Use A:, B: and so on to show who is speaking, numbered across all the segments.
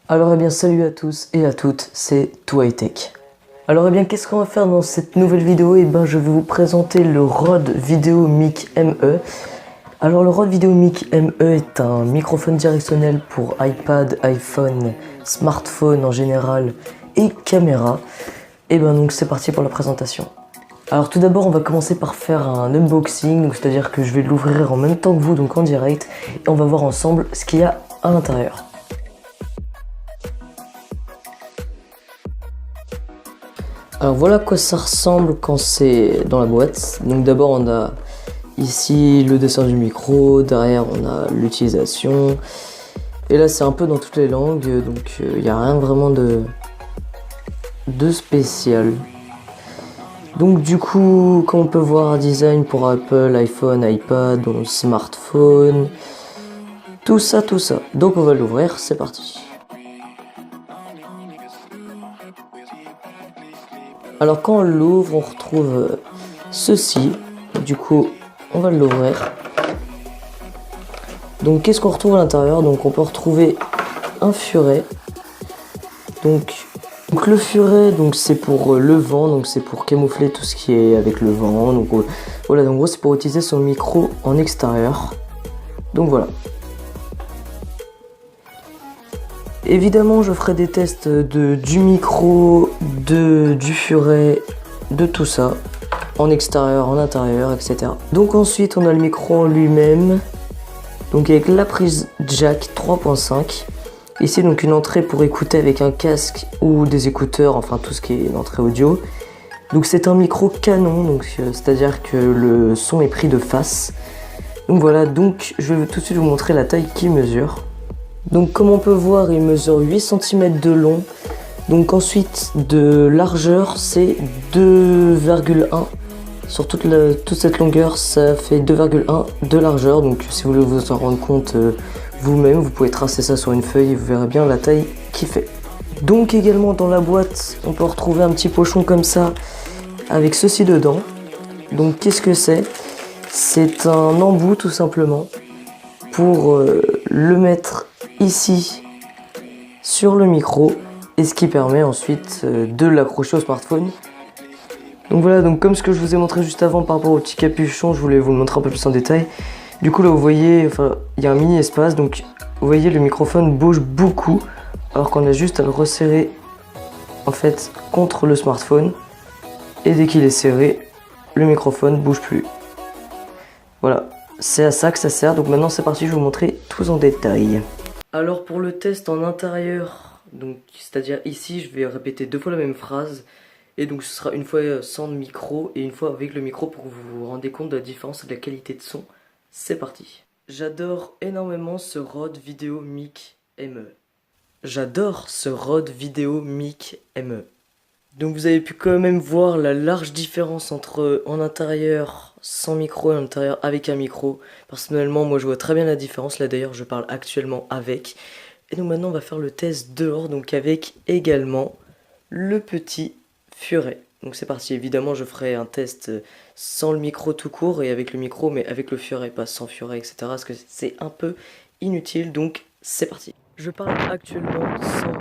A: Alors eh bien salut à tous et à toutes, c'est Tech. Alors eh bien qu'est-ce qu'on va faire dans cette nouvelle vidéo? Eh ben je vais vous présenter le Rode Video Mic ME. Alors le Rode Video Mic ME est un microphone directionnel pour iPad, iPhone, smartphone en général et caméra. Et ben donc c'est parti pour la présentation. Alors tout d'abord on va commencer par faire un unboxing, donc c'est-à-dire que je vais l'ouvrir en même temps que vous, donc en direct, et on va voir ensemble ce qu'il y a à l'intérieur. Alors voilà à quoi ça ressemble quand c'est dans la boîte. Donc d'abord on a ici le dessin du micro, derrière on a l'utilisation. Et là c'est un peu dans toutes les langues, donc il n'y a rien vraiment de spécial. Donc du coup, comme on peut voir, design pour Apple, iPhone, iPad, donc smartphone, tout ça. Donc on va l'ouvrir, c'est parti. Alors quand on l'ouvre, on retrouve ceci. Du coup, on va l'ouvrir. Donc qu'est-ce qu'on retrouve à l'intérieur? Donc on peut retrouver un furet. Donc le furet, donc c'est pour le vent, donc c'est pour camoufler tout ce qui est avec le vent. Donc voilà, donc en gros c'est pour utiliser son micro en extérieur. Donc voilà. Évidemment, je ferai des tests du micro, du furet, de tout ça, en extérieur, en intérieur, etc. Donc ensuite, on a le micro en lui-même, donc avec la prise jack 3.5. Ici, donc une entrée pour écouter avec un casque ou des écouteurs, enfin tout ce qui est une entrée audio. Donc c'est un micro canon, donc c'est-à-dire que le son est pris de face. Donc voilà, donc je vais tout de suite vous montrer la taille qu'il mesure. Donc comme on peut voir, il mesure 8 cm de long. Donc ensuite de largeur c'est 2,1. Sur toute cette longueur ça fait 2,1 de largeur. Donc si vous voulez vous en rendre compte vous-même, vous pouvez tracer ça sur une feuille et vous verrez bien la taille qu'il fait. Donc également dans la boîte on peut retrouver un petit pochon comme ça avec ceci dedans. Donc qu'est-ce que c'est? C'est un embout tout simplement pour le mettre ici sur le micro, et ce qui permet ensuite de l'accrocher au smartphone. Donc voilà, donc comme ce que je vous ai montré juste avant par rapport au petit capuchon, je voulais vous le montrer un peu plus en détail. Du coup là vous voyez, enfin il y a un mini espace, donc vous voyez le microphone bouge beaucoup alors qu'on a juste à le resserrer en fait contre le smartphone, et dès qu'il est serré, le microphone bouge plus. Voilà, c'est à ça que ça sert. Donc maintenant c'est parti, je vais vous montrer tout en détail. Alors pour le test en intérieur, donc c'est-à-dire ici je vais répéter 2 fois la même phrase, et donc ce sera une fois sans micro et une fois avec le micro pour que vous vous rendez compte de la différence de la qualité de son. C'est parti. J'adore énormément ce Rode Video Mic ME. J'adore ce Rode Video Mic ME. Donc vous avez pu quand même voir la large différence entre en intérieur sans micro et en intérieur avec un micro. Personnellement, moi je vois très bien la différence. Là d'ailleurs je parle actuellement avec. Et donc maintenant on va faire le test dehors, donc avec également le petit furet. Donc c'est parti, évidemment je ferai un test sans le micro tout court et avec le micro, mais avec le furet, pas sans furet, etc. Parce que c'est un peu inutile, donc c'est parti. Je parle actuellement sans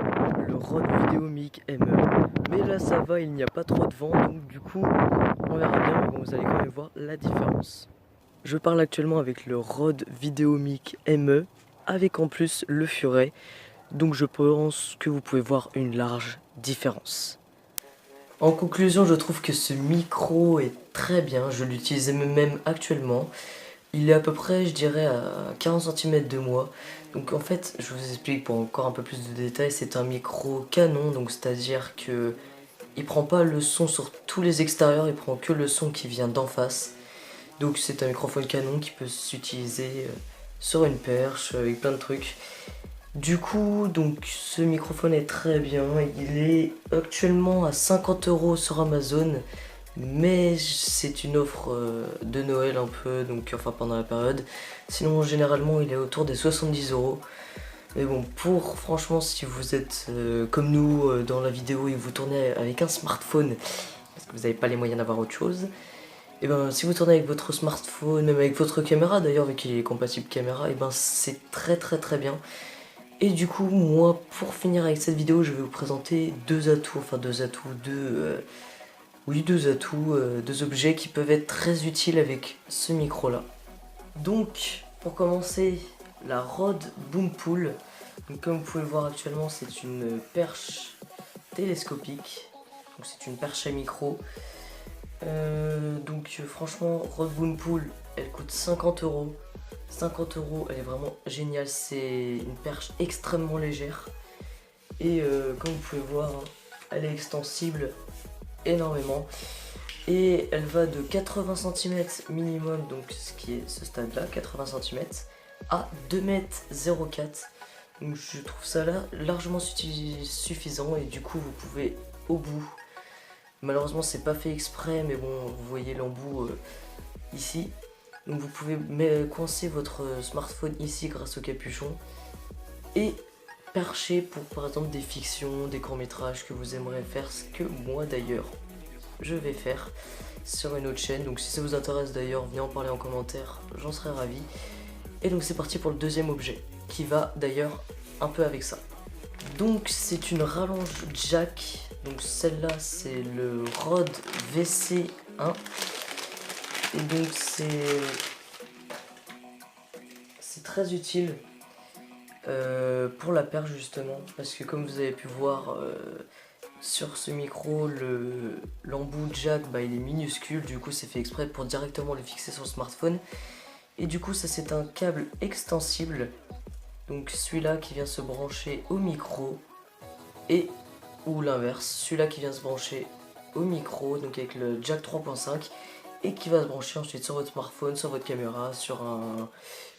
A: le Rode Video Mic ME, mais là ça va, il n'y a pas trop de vent, donc du coup on verra bien, mais bon vous allez quand même voir la différence. Je parle actuellement avec le Rode Video Mic ME, avec en plus le furet, donc je pense que vous pouvez voir une large différence. En conclusion, je trouve que ce micro est très bien, je l'utilise même actuellement. Il est à peu près, je dirais, à 40 cm de moi. Donc en fait, je vous explique pour encore un peu plus de détails, c'est un micro canon, donc c'est-à-dire que il prend pas le son sur tous les extérieurs, il prend que le son qui vient d'en face. Donc c'est un microphone canon qui peut s'utiliser sur une perche, avec plein de trucs. Du coup, donc ce microphone est très bien, il est actuellement à 50 € sur Amazon, mais c'est une offre de Noël un peu, donc enfin pendant la période. Sinon généralement il est autour des 70 €. Mais bon, franchement si vous êtes comme nous dans la vidéo et que vous tournez avec un smartphone, parce que vous n'avez pas les moyens d'avoir autre chose, et ben si vous tournez avec votre smartphone, même avec votre caméra d'ailleurs, vu qu'il est compatible caméra, et ben c'est très bien. Et du coup, moi, pour finir avec cette vidéo, je vais vous présenter deux atouts, deux objets qui peuvent être très utiles avec ce micro-là. Donc, pour commencer, la Rode Boompool. Donc, comme vous pouvez le voir actuellement, c'est une perche télescopique. Donc, c'est une perche à micro. Franchement, Rode Boompool, elle coûte 50 €. 50 €, elle est vraiment géniale. C'est une perche extrêmement légère. Et comme vous pouvez voir, hein, elle est extensible énormément. Et elle va de 80 cm minimum, donc ce qui est ce stade là, 80 cm, à 2,04 m. Donc je trouve ça là largement suffisant, et du coup vous pouvez au bout. Malheureusement c'est pas fait exprès, mais bon, vous voyez l'embout ici. Donc vous pouvez coincer votre smartphone ici grâce au capuchon et percher pour par exemple des fictions, des courts-métrages que vous aimeriez faire, ce que moi d'ailleurs je vais faire sur une autre chaîne. Donc si ça vous intéresse d'ailleurs, venez en parler en commentaire, j'en serais ravi. Et donc c'est parti pour le deuxième objet, qui va d'ailleurs un peu avec ça. Donc c'est une rallonge jack. Donc celle-là c'est le Rode VC1. Et donc c'est très utile pour la perche justement, parce que comme vous avez pu voir sur ce micro, l'embout jack, il est minuscule, du coup c'est fait exprès pour directement le fixer sur le smartphone. Et du coup ça c'est un câble extensible, donc celui-là qui vient se brancher au micro, ou l'inverse, celui-là qui vient se brancher au micro, donc avec le jack 3.5, et qui va se brancher ensuite sur votre smartphone, sur votre caméra, sur un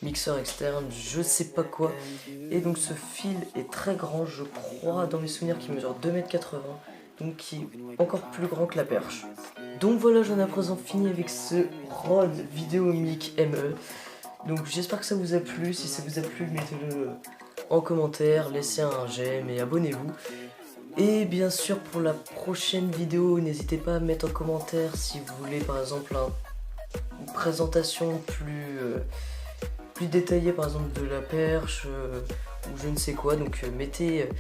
A: mixeur externe, je sais pas quoi. Et donc ce fil est très grand, je crois dans mes souvenirs qu'il mesure 2,80 m, donc qui est encore plus grand que la perche. Donc voilà, j'en ai à présent fini avec ce Rode VideoMic ME. Donc j'espère que ça vous a plu. Si ça vous a plu, mettez-le en commentaire, laissez un j'aime et abonnez-vous. Et bien sûr, pour la prochaine vidéo, n'hésitez pas à mettre en commentaire si vous voulez par exemple une présentation plus détaillée, par exemple de la perche ou je ne sais quoi. Donc mettez...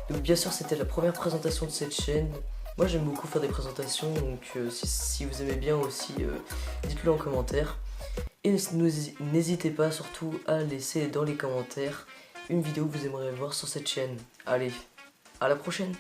A: donc bien sûr, c'était la première présentation de cette chaîne. Moi j'aime beaucoup faire des présentations, donc si vous aimez bien aussi, dites-le en commentaire. Et n'hésitez pas surtout à laisser dans les commentaires une vidéo que vous aimeriez voir sur cette chaîne. Allez, à la prochaine!